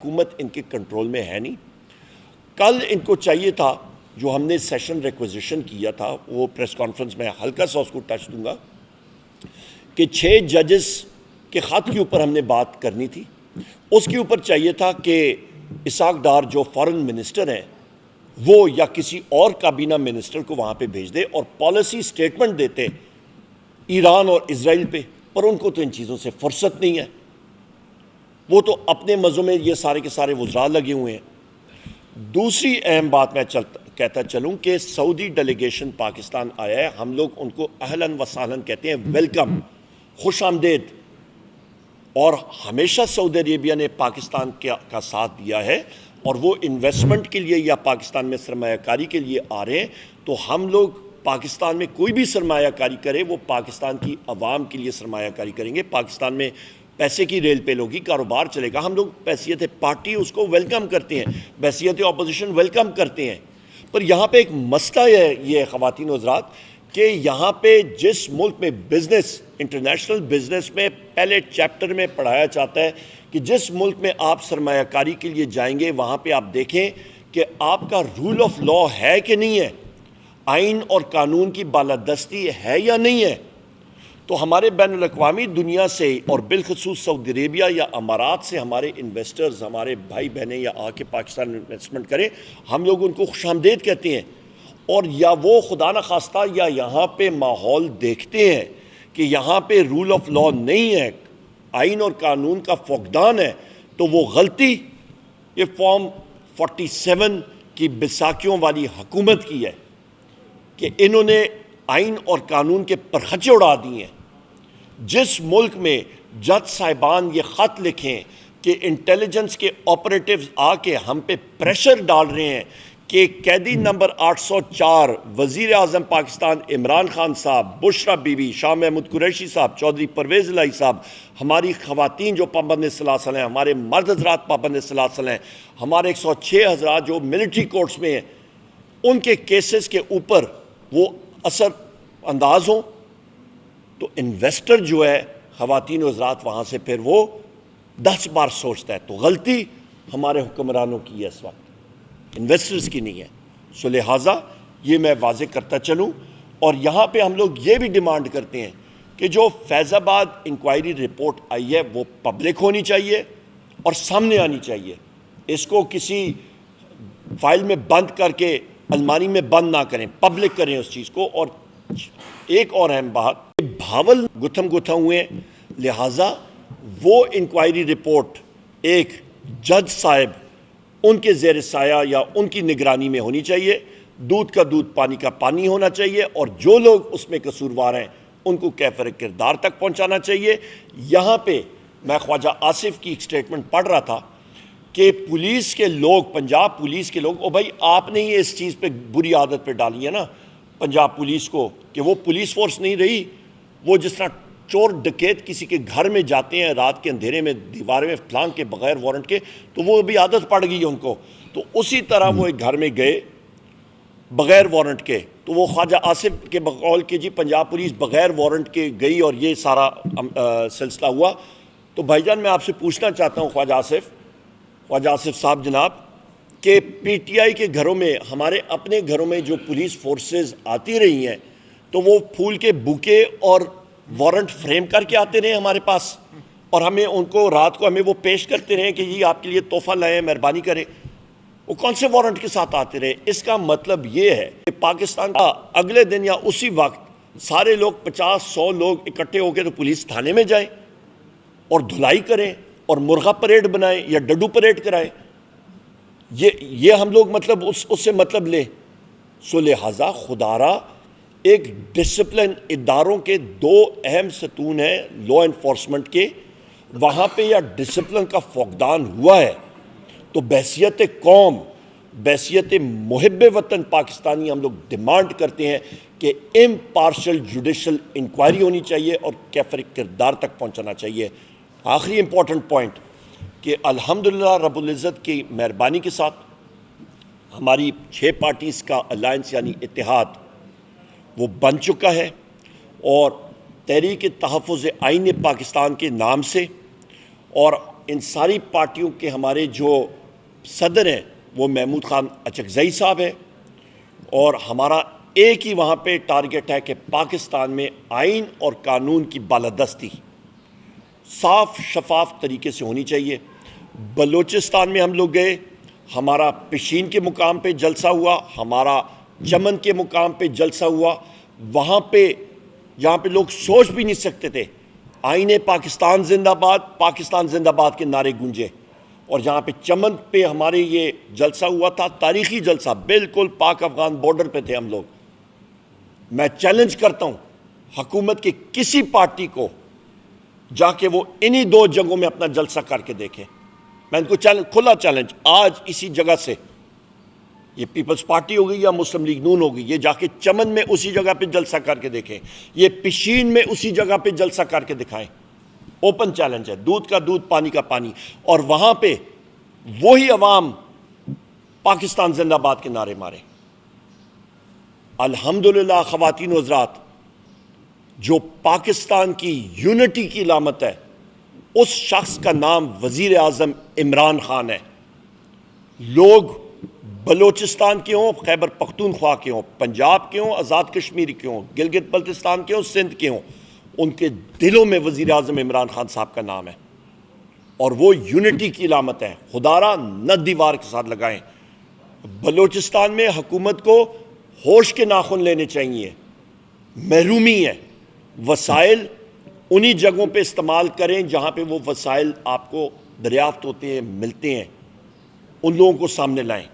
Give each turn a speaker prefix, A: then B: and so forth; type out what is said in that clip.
A: حکومت ان کے کنٹرول میں ہے نہیں. کل ان کو چاہیے تھا جو ہم نے سیشن ریکویزیشن کیا تھا، وہ پریس کانفرنس میں ہلکا سا اس کو ٹچ دوں گا کہ 6 ججز کے خط کے اوپر ہم نے بات کرنی تھی. اس کے اوپر چاہیے تھا کہ اسحاق ڈار جو فارن منسٹر ہیں وہ یا کسی اور کابینہ منسٹر کو وہاں پہ بھیج دے اور پالیسی سٹیٹمنٹ دیتے ایران اور اسرائیل پہ، پر ان کو تو ان چیزوں سے فرصت نہیں ہے. وہ تو اپنے مزوں میں یہ سارے کے سارے وزراء لگے ہوئے ہیں. دوسری اہم بات میں کہتا چلوں کہ سعودی ڈیلیگیشن پاکستان آیا ہے. ہم لوگ ان کو اہلاً و سہلاً کہتے ہیں، ویلکم، خوش آمدید. اور ہمیشہ سعودی عربیہ نے پاکستان کا ساتھ دیا ہے اور وہ انویسٹمنٹ کے لیے یا پاکستان میں سرمایہ کاری کے لیے آ رہے ہیں. تو ہم لوگ پاکستان میں کوئی بھی سرمایہ کاری کرے وہ پاکستان کی عوام کے لیے سرمایہ کاری کریں گے. پاکستان میں پیسے کی ریل پیل ہوگی، کاروبار چلے گا. ہم لوگ بحیثیت پارٹی اس کو ویلکم کرتے ہیں، بحیثیت اپوزیشن ویلکم کرتے ہیں. پر یہاں پہ ایک مسئلہ ہے یہ خواتین و حضرات کہ یہاں پہ جس ملک میں بزنس، انٹرنیشنل بزنس میں پہلے چیپٹر میں پڑھایا جاتا ہے کہ جس ملک میں آپ سرمایہ کاری کے لیے جائیں گے وہاں پہ آپ دیکھیں کہ آپ کا رول آف لا ہے کہ نہیں ہے، آئین اور قانون کی بالادستی ہے یا نہیں ہے. تو ہمارے بین الاقوامی دنیا سے اور بالخصوص سعودی عربیہ یا امارات سے ہمارے انویسٹرز، ہمارے بھائی بہنیں یا آ کے پاکستان میں انویسٹمنٹ کریں، ہم لوگ ان کو خوش آمدید کہتے ہیں. اور یا وہ خدا نخواستہ یا یہاں پہ ماحول دیکھتے ہیں کہ یہاں پہ رول آف لا نہیں ہے، آئین اور قانون کا فقدان ہے، تو وہ غلطی یہ فارم 47 کی بیساکھیوں والی حکومت کی ہے کہ انہوں نے آئین اور قانون کے پرخچے اڑا دیے ہیں. جس ملک میں جج صاحبان یہ خط لکھیں کہ انٹیلیجنس کے آپریٹیوز آ کے ہم پہ پریشر ڈال رہے ہیں کہ قیدی نمبر 804 وزیر اعظم پاکستان عمران خان صاحب، بشرا بی بی، شاہ محمود قریشی صاحب، چودھری پرویز الہی صاحب، ہماری خواتین جو پابند سلاسل ہیں، ہمارے مرد حضرات پابند سلاسل ہیں، ہمارے 106 حضرات جو ملٹری کورٹس میں ہیں، ان کے کیسز کے اوپر وہ اثر انداز ہوں. تو انویسٹر جو ہے خواتین و حضرات وہاں سے پھر وہ 10 بار سوچتا ہے. تو غلطی ہمارے حکمرانوں کی ہے، اس وقت انویسٹرز کی نہیں ہے. سو لہٰذا یہ میں واضح کرتا چلوں. اور یہاں پہ ہم لوگ یہ بھی ڈیمانڈ کرتے ہیں کہ جو فیض آباد انکوائری رپورٹ آئی ہے وہ پبلک ہونی چاہیے اور سامنے آنی چاہیے. اس کو کسی فائل میں بند کر کے الماری میں بند نہ کریں، پبلک کریں اس چیز کو. اور ایک اور اہم بات، بھاول گتھم ہوئے، لہٰذا وہ انکوائری رپورٹ ایک جج صاحب ان کے زیر سایہ یا ان کی نگرانی میں ہونی چاہیے. دودھ کا دودھ، پانی کا پانی ہونا چاہیے، اور جو لوگ اس میں قصوروار ہیں ان کو کیفر کردار تک پہنچانا چاہیے. یہاں پہ میں خواجہ آصف کی ایک سٹیٹمنٹ پڑھ رہا تھا کہ پولیس کے لوگ، پنجاب پولیس کے لوگ، او بھائی آپ نے ہی اس چیز پہ بری عادت پہ ڈالی ہے نا پنجاب پولیس کو کہ وہ پولیس فورس نہیں رہی. وہ جس طرح چور ڈکیت کسی کے گھر میں جاتے ہیں رات کے اندھیرے میں دیوار میں پھلانگ کے بغیر وارنٹ کے، تو وہ بھی عادت پڑ گئی ہے ان کو. تو اسی طرح وہ ایک گھر میں گئے بغیر وارنٹ کے، تو وہ خواجہ آصف کے بقول کہ جی پنجاب پولیس بغیر وارنٹ کے گئی اور یہ سارا سلسلہ ہوا. تو بھائی جان میں آپ سے پوچھنا چاہتا ہوں خواجہ آصف صاحب جناب، کہ پی ٹی آئی کے گھروں میں، ہمارے اپنے گھروں میں جو پولیس فورسز آتی رہی ہیں تو وہ پھول کے بوکے اور وارنٹ فریم کر کے آتے رہے ہمارے پاس، اور ہمیں ان کو رات کو ہمیں وہ پیش کرتے رہے کہ جی آپ کے لیے تحفہ لائیں، مہربانی کریں. وہ کون سے وارنٹ کے ساتھ آتے رہے؟ اس کا مطلب یہ ہے کہ پاکستان کا اگلے دن یا اسی وقت سارے لوگ 50-100 لوگ اکٹھے ہو کے تو پولیس تھانے میں جائیں اور دھلائی کریں اور مرغا پریڈ بنائیں یا ڈڈو پریڈ کرائیں. یہ ہم لوگ مطلب اس سے مطلب لیں. سو لہٰذا خدارا ایک ڈسپلن، اداروں کے 2 اہم ستون ہیں لا انفورسمنٹ کے، وہاں پہ یا ڈسپلن کا فقدان ہوا ہے. تو بحیثیت قوم، بحیثیت محب وطن پاکستانی ہم لوگ ڈیمانڈ کرتے ہیں کہ امپارشل جوڈیشل انکوائری ہونی چاہیے اور کیفر کردار تک پہنچانا چاہیے. آخری امپورٹنٹ پوائنٹ کہ الحمدللہ رب العزت کی مہربانی کے ساتھ ہماری 6 پارٹیز کا الائنس یعنی اتحاد وہ بن چکا ہے، اور تحریک تحفظ آئین پاکستان کے نام سے اور ان ساری پارٹیوں کے ہمارے جو صدر ہیں وہ محمود خان اچکزئی صاحب ہے، اور ہمارا ایک ہی وہاں پہ ٹارگٹ ہے کہ پاکستان میں آئین اور قانون کی بالادستی صاف شفاف طریقے سے ہونی چاہیے۔ بلوچستان میں ہم لوگ گئے، ہمارا پشین کے مقام پہ جلسہ ہوا، ہمارا چمن کے مقام پہ جلسہ ہوا، وہاں پہ جہاں پہ لوگ سوچ بھی نہیں سکتے تھے، آئین پاکستان زندہ باد کے نعرے گونجے، اور جہاں پہ چمن پہ ہمارے یہ جلسہ ہوا تھا، تاریخی جلسہ، بالکل پاک افغان بارڈر پہ تھے ہم لوگ۔ میں چیلنج کرتا ہوں حکومت کی کسی پارٹی کو جا کے وہ انہی دو جگہوں میں اپنا جلسہ کر کے دیکھیں۔ میں ان کو کھلا چیلنج آج اسی جگہ سے، یہ پیپلز پارٹی ہوگی یا مسلم لیگ نون ہوگی، یہ جا کے چمن میں اسی جگہ پہ جلسہ کر کے دیکھیں، یہ پشین میں اسی جگہ پہ جلسہ کر کے دکھائیں۔ اوپن چیلنج ہے، دودھ کا دودھ پانی کا پانی، اور وہاں پہ وہی عوام پاکستان زندہ باد کے نعرے مارے۔ الحمدللہ خواتین و حضرات، جو پاکستان کی یونٹی کی علامت ہے اس شخص کا نام وزیر اعظم عمران خان ہے۔ لوگ بلوچستان کے ہوں، خیبر پختونخوا کے ہوں، پنجاب کے ہوں، آزاد کشمیر کے ہوں، گلگت بلتستان کے ہوں، سندھ کے ہوں، ان کے دلوں میں وزیر اعظم عمران خان صاحب کا نام ہے، اور وہ یونٹی کی علامت ہے۔ خدا را نہ دیوار کے ساتھ لگائیں۔ بلوچستان میں حکومت کو ہوش کے ناخن لینے چاہیے، محرومی ہے، وسائل انہی جگہوں پہ استعمال کریں جہاں پہ وہ وسائل آپ کو دریافت ہوتے ہیں، ملتے ہیں، ان لوگوں کو سامنے لائیں۔